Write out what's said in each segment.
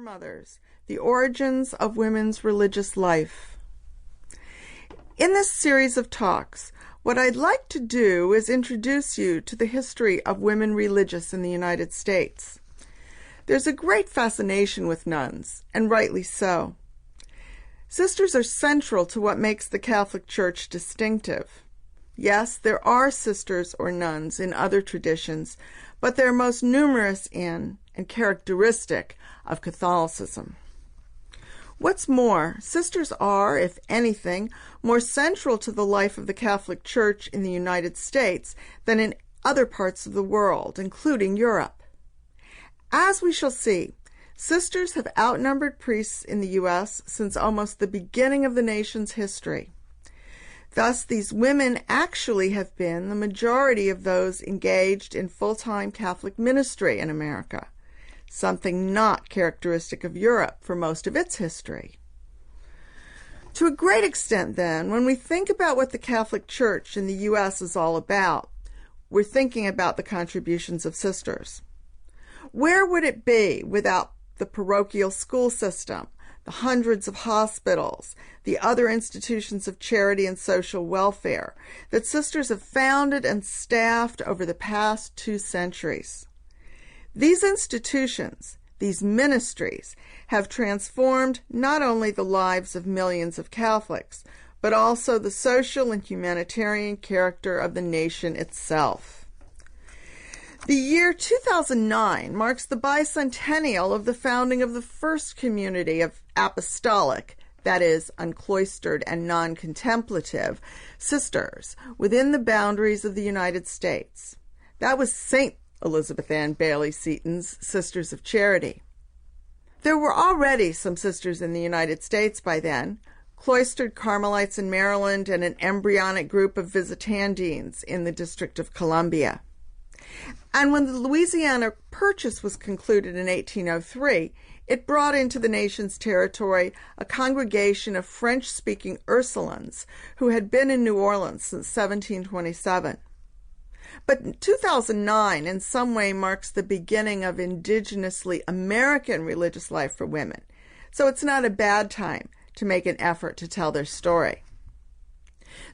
Foremothers, the origins of women's religious life. In this series of talks, what I'd like to do is introduce you to the history of women religious in the United States. There's a great fascination with nuns, and rightly so. Sisters are central to what makes the Catholic Church distinctive. Yes, there are sisters or nuns in other traditions, but they're most numerous in and characteristic of Catholicism. What's more, sisters are, if anything, more central to the life of the Catholic Church in the United States than in other parts of the world, including Europe. As we shall see, sisters have outnumbered priests in the U.S. since almost the beginning of the nation's history. Thus, these women actually have been the majority of those engaged in full-time Catholic ministry in America, something not characteristic of Europe for most of its history. To a great extent, then, when we think about what the Catholic Church in the U.S. is all about, we're thinking about the contributions of sisters. Where would it be without the parochial school system, the hundreds of hospitals, the other institutions of charity and social welfare that sisters have founded and staffed over the past 2 centuries? These institutions, these ministries, have transformed not only the lives of millions of Catholics, but also the social and humanitarian character of the nation itself. The year 2009 marks the bicentennial of the founding of the first community of apostolic, that is, uncloistered and non-contemplative, sisters within the boundaries of the United States. That was St. Elizabeth Ann Bayley Seton's Sisters of Charity. There were already some sisters in the United States by then, cloistered Carmelites in Maryland and an embryonic group of Visitandines in the District of Columbia. And when the Louisiana Purchase was concluded in 1803, it brought into the nation's territory a congregation of French-speaking Ursulines who had been in New Orleans since 1727. But 2009 in some way marks the beginning of indigenously American religious life for women, so it's not a bad time to make an effort to tell their story.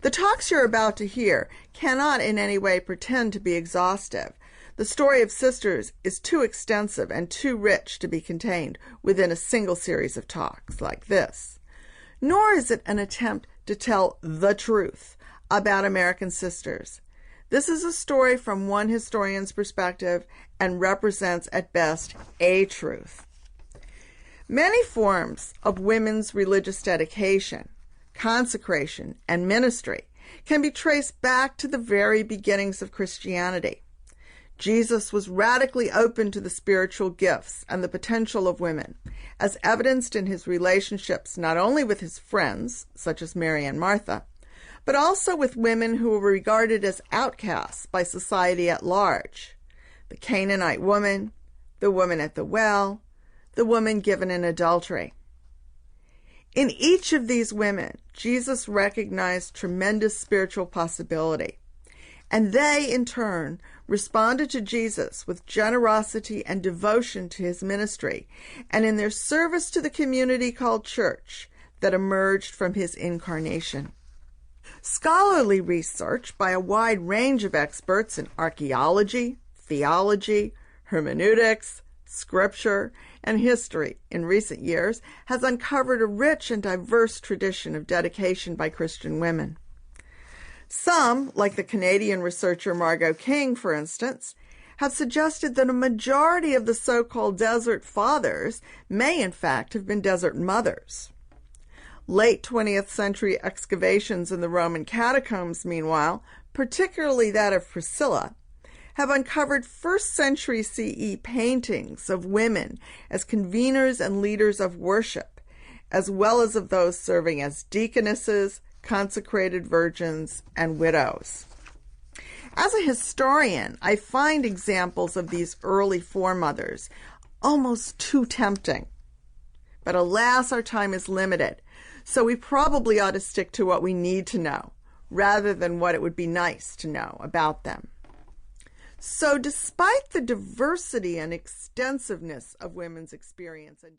The talks you're about to hear cannot in any way pretend to be exhaustive. The story of sisters is too extensive and too rich to be contained within a single series of talks like this. Nor is it an attempt to tell the truth about American sisters. This is a story from one historian's perspective and represents at best a truth. Many forms of women's religious dedication, consecration, and ministry can be traced back to the very beginnings of Christianity. Jesus was radically open to the spiritual gifts and the potential of women, as evidenced in his relationships not only with his friends, such as Mary and Martha, but also with women who were regarded as outcasts by society at large. The Canaanite woman, the woman at the well, the woman given in adultery. In each of these women, Jesus recognized tremendous spiritual possibility, and they, in turn, responded to Jesus with generosity and devotion to his ministry, and in their service to the community called church that emerged from his incarnation. Scholarly research by a wide range of experts in archaeology, theology, hermeneutics, scripture, and history in recent years has uncovered a rich and diverse tradition of dedication by Christian women. Some, like the Canadian researcher Margaret, for instance, have suggested that a majority of the so-called desert fathers may in fact have been desert mothers. Late 20th century excavations in the Roman catacombs, meanwhile, particularly that of Priscilla, have uncovered 1st century CE paintings of women as conveners and leaders of worship, as well as of those serving as deaconesses, consecrated virgins, and widows. As a historian, I find examples of these early foremothers almost too tempting. But alas, our time is limited, so we probably ought to stick to what we need to know, rather than what it would be nice to know about them. So despite the diversity and extensiveness of women's experience and